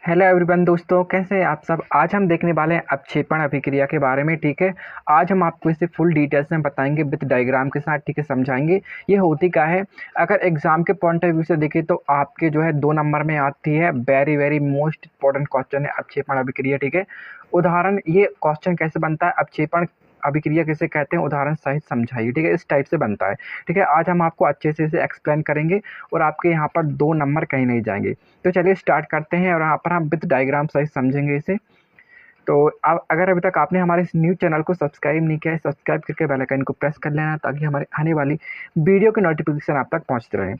Hello everyone दोस्तों, कैसे हैं आप सब। आज हम देखने वाले हैं अपक्षेपण अभिक्रिया के बारे में। ठीक है, आज हम आपको इसे फुल डिटेल्स में बताएंगे विद डायग्राम के साथ। ठीक है, समझाएंगे ये होती क्या है। अगर एग्जाम के पॉइंट ऑफ व्यू से देखें तो आपके जो है 2 नंबर में आती है। Very very most important question है अपक्षेपण अभिक्रिया। ठीक है, उदाहरण ये क्वेश्चन कैसे बनता है, अपक्षेपण अभिक्रिया किसे कहते हैं, उदाहरण सहित समझाइए। ठीक है, इस टाइप से बनता है। ठीक है, आज हम आपको अच्छे से इसे एक्सप्लेन करेंगे और आपके यहाँ पर 2 नंबर कहीं नहीं जाएंगे। तो चलिए स्टार्ट करते हैं और यहाँ पर हम विद डायग्राम सहित समझेंगे इसे। तो अब अगर अभी तक आपने हमारे इस न्यूज़ चैनल को सब्सक्राइब नहीं किया है, सब्सक्राइब करके बेल आइकन को प्रेस कर लेना ताकि हमारे आने वाली वीडियो की नोटिफिकेशन आप तक पहुँचते रहे।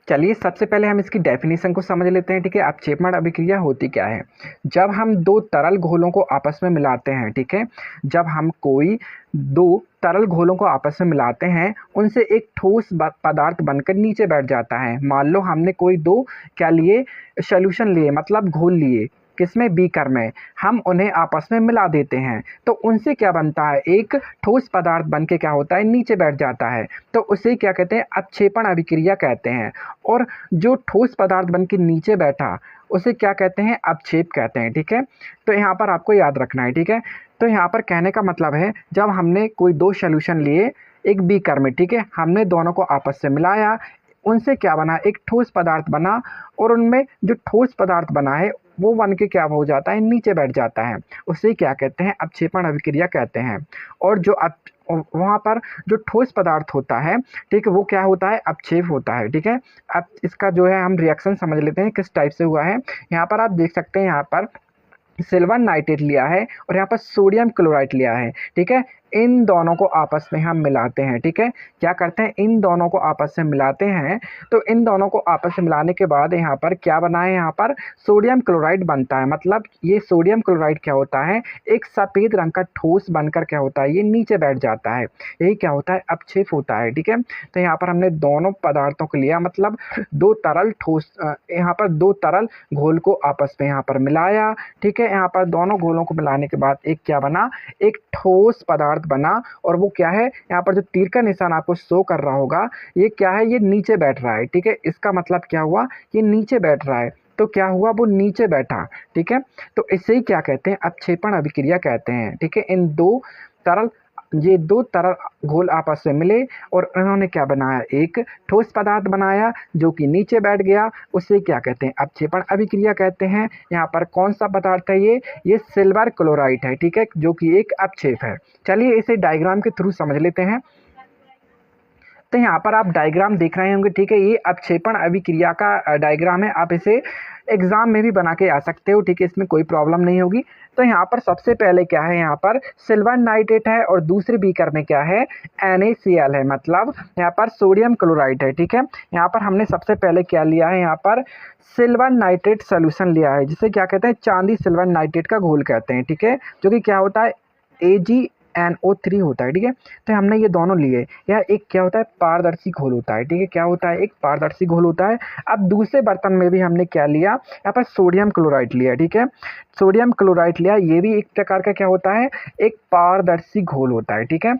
चलिए सबसे पहले हम इसकी डेफिनेशन को समझ लेते हैं। ठीक है, अपक्षेपण अभिक्रिया होती क्या है। जब हम 2 तरल घोलों को आपस में मिलाते हैं, ठीक है, जब हम कोई 2 तरल घोलों को आपस में मिलाते हैं, उनसे एक ठोस पदार्थ बनकर नीचे बैठ जाता है। मान लो हमने कोई 2 क्या लिए, सॉल्यूशन लिए, मतलब घोल लिए, किसमें, बीकर में। हम उन्हें आपस में मिला देते हैं तो उनसे क्या बनता है, एक ठोस पदार्थ बन के क्या होता है, नीचे बैठ जाता है। तो उसे क्या कहते हैं, अपक्षेपण अभिक्रिया कहते हैं। और जो ठोस पदार्थ बन के नीचे बैठा उसे क्या कहते हैं, अपक्षेप कहते हैं। ठीक है, तो यहाँ पर आपको याद रखना है। ठीक है, तो यहाँ पर कहने का मतलब है जब हमने कोई 2 सॉल्यूशन लिए एक बीकर में, ठीक है, हमने दोनों को आपस से मिलाया, उनसे क्या बना, एक ठोस पदार्थ बना, और उनमें जो ठोस पदार्थ बना है वो बन के क्या हो जाता है, नीचे बैठ जाता है। उसे क्या कहते हैं, अपक्षेपण अभिक्रिया कहते हैं। और जो वहाँ पर जो ठोस पदार्थ होता है, ठीक है, वो क्या होता है, अपक्षेप होता है। ठीक है, अब इसका जो है हम रिएक्शन समझ लेते हैं किस टाइप से हुआ है। यहाँ पर आप देख सकते हैं, यहाँ पर सिल्वर नाइट्रेट लिया है और यहाँ पर सोडियम क्लोराइड लिया है। ठीक है, इन दोनों को आपस में हम मिलाते हैं। ठीक है, क्या करते हैं, इन दोनों को आपस में मिलाते हैं। तो इन दोनों को आपस में मिलाने के बाद यहाँ पर क्या बना है, यहाँ पर सोडियम क्लोराइड बनता है। मतलब ये सोडियम क्लोराइड क्या होता है, एक सफ़ेद रंग का ठोस बनकर क्या होता है, ये नीचे बैठ जाता है। यही क्या होता है, अपक्षेप होता है। ठीक है, तो यहाँ पर हमने दोनों पदार्थों को लिया, मतलब 2 तरल ठोस, यहाँ पर 2 तरल घोल को आपस में यहाँ पर मिलाया। ठीक है, यहाँ पर दोनों घोलों को मिलाने के बाद एक क्या बना, एक ठोस पदार्थ बना। और वो क्या है, यहाँ पर जो तीर का निशान आपको शो कर रहा होगा, ये क्या है, ये नीचे बैठ रहा है। ठीक है, इसका मतलब क्या हुआ, ये नीचे बैठ रहा है। तो क्या हुआ, वो नीचे बैठा। ठीक है, तो इसे ही क्या कहते हैं, अपक्षेपण अभिक्रिया कहते हैं। ठीक है, इन 2 तरल, ये 2 तरल घोल आपस में मिले और उन्होंने क्या बनाया, एक ठोस पदार्थ बनाया जो कि नीचे बैठ गया। उसे क्या कहते हैं, अपक्षेपण अभिक्रिया कहते हैं। यहाँ पर कौन सा पदार्थ है, ये सिल्वर क्लोराइड है। ठीक है, जो कि एक अपक्षेप है। चलिए इसे डायग्राम के थ्रू समझ लेते हैं। तो यहाँ पर आप डायग्राम देख रहे होंगे। ठीक है, ये अपक्षेपण अभिक्रिया का डायग्राम है। आप इसे एग्जाम में भी बना के आ सकते हो। ठीक है, इसमें कोई प्रॉब्लम नहीं होगी। तो यहाँ पर सबसे पहले क्या है, यहाँ पर सिल्वर नाइट्रेट है और दूसरे बीकर में क्या है, NaCl है, मतलब यहाँ पर सोडियम क्लोराइड है। ठीक है, यहाँ पर हमने सबसे पहले क्या लिया है, यहाँ पर सिल्वर नाइट्रेट सोल्यूशन लिया है, जिसे क्या कहते हैं, चांदी सिल्वर नाइट्रेट का घोल कहते हैं। ठीक है, जो कि क्या होता है, AgNO3 होता है। ठीक है, तो हमने ये दोनों लिए। यह एक क्या होता है, पारदर्शी घोल होता है। ठीक है, क्या होता है, एक पारदर्शी घोल होता है। अब दूसरे बर्तन में भी हमने क्या लिया, यहाँ पर सोडियम क्लोराइड लिया। ठीक है, सोडियम क्लोराइड लिया, ये भी एक प्रकार का क्या होता है, एक पारदर्शी घोल होता है। ठीक है,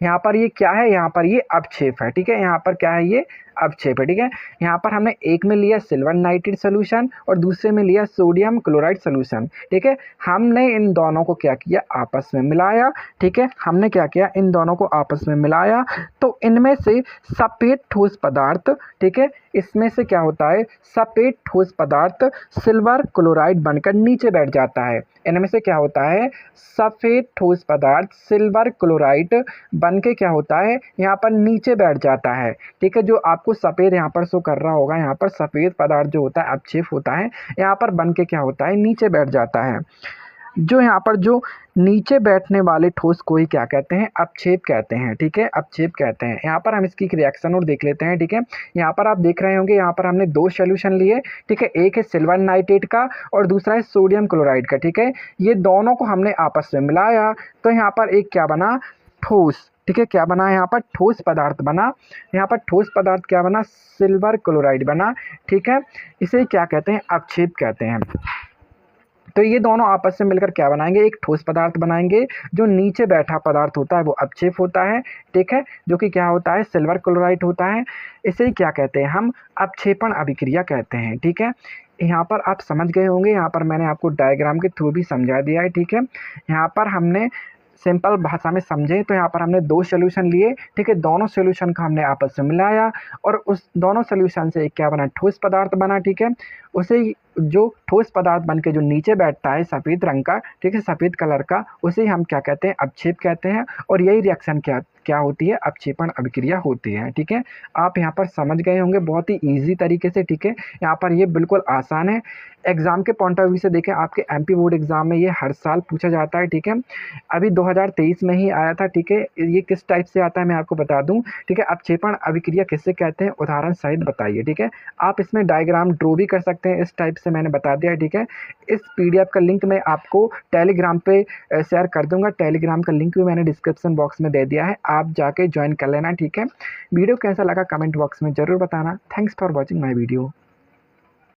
यहाँ पर ये क्या है, यहाँ पर ये अपक्षेप है। ठीक है, यहाँ पर क्या है, ये अपक्षेप है। ठीक है, यहाँ पर हमने एक में लिया सिल्वर नाइट्रेट सोल्यूशन और दूसरे में लिया सोडियम क्लोराइड सोल्यूशन। ठीक है, हमने इन दोनों को क्या किया, आपस में मिलाया। ठीक है, हमने क्या किया, इन दोनों को आपस में मिलाया तो इनमें से सफ़ेद ठोस पदार्थ, ठीक है, इसमें से क्या होता है, सफ़ेद ठोस पदार्थ सिल्वर क्लोराइड बनकर नीचे बैठ जाता है। इनमें से क्या होता है, सफ़ेद ठोस पदार्थ सिल्वर क्लोराइड बन के क्या होता है, यहाँ पर नीचे बैठ जाता है। ठीक है, जो आपको सफ़ेद यहाँ पर शो कर रहा होगा, यहाँ पर सफ़ेद पदार्थ जो होता है अपक्षेप होता है, यहाँ पर बन के क्या होता है, नीचे बैठ जाता है। जो यहाँ पर जो नीचे बैठने वाले ठोस को ही क्या कहते हैं, अपक्षेप कहते हैं। ठीक है, अपक्षेप कहते हैं। यहाँ पर हम इसकी रिएक्शन और देख लेते हैं। ठीक है, यहाँ पर आप देख रहे होंगे, यहाँ पर हमने 2 सॉल्यूशन लिए। ठीक है, एक है सिल्वर नाइट्रेट का और दूसरा है सोडियम क्लोराइड का। ठीक है, ये दोनों को हमने आपस में मिलाया तो यहाँ पर एक क्या बना, ठोस। ठीक है, क्या बना, यहाँ पर ठोस पदार्थ बना। यहाँ पर ठोस पदार्थ क्या बना, सिल्वर क्लोराइड बना। ठीक है, इसे क्या कहते हैं, अपक्षेप कहते हैं। तो ये दोनों आपस में मिलकर क्या बनाएंगे, एक ठोस पदार्थ बनाएंगे। जो नीचे बैठा पदार्थ होता है वो अपक्षेप होता है। ठीक है, जो कि क्या होता है, सिल्वर क्लोराइड होता है। इसे क्या कहते हैं हम, अपक्षेपण अभिक्रिया कहते हैं। ठीक है, यहाँ पर आप समझ गए होंगे, यहाँ पर मैंने आपको डायग्राम के थ्रू भी समझा दिया है, ठीक है। यहाँ पर हमने सिंपल भाषा में समझे तो यहाँ पर हमने 2 सॉल्यूशन लिए, ठीक है। दोनों सॉल्यूशन का हमने आपस में मिलाया और उस दोनों सॉल्यूशन से एक क्या बना, ठोस पदार्थ बना, ठीक है। उसे ही जो ठोस पदार्थ बन के जो नीचे बैठता है सफ़ेद रंग का, ठीक है, सफ़ेद कलर का, उसे हम क्या कहते हैं, अपक्षेप कहते हैं। और यही रिएक्शन क्या क्या होती है, अपक्षेपण अभिक्रिया होती है, ठीक है। आप यहाँ पर समझ गए होंगे बहुत ही ईजी तरीके से, ठीक है। यहाँ पर ये बिल्कुल आसान है। एग्ज़ाम के पॉइंट ऑफ व्यू से देखें, आपके एमपी बोर्ड एग्ज़ाम में ये हर साल पूछा जाता है, ठीक है। अभी 2023 में ही आया था, ठीक है। ये किस टाइप से आता है मैं आपको बता दूं, ठीक है। अपक्षेपण अभिक्रिया किससे कहते हैं, उदाहरण सहित बताइए, ठीक है। आप इसमें डायग्राम ड्रॉ भी कर सकते हैं, इस टाइप से मैंने बता दिया है, ठीक है। इस पीडीएफ का लिंक मैं आपको टेलीग्राम पे शेयर कर दूंगा। टेलीग्राम का लिंक भी मैंने डिस्क्रिप्शन बॉक्स में दे दिया है, आप जाके ज्वाइन कर लेना, ठीक है। वीडियो कैसा लगा कमेंट बॉक्स में ज़रूर बताना। Thanks for watching my video.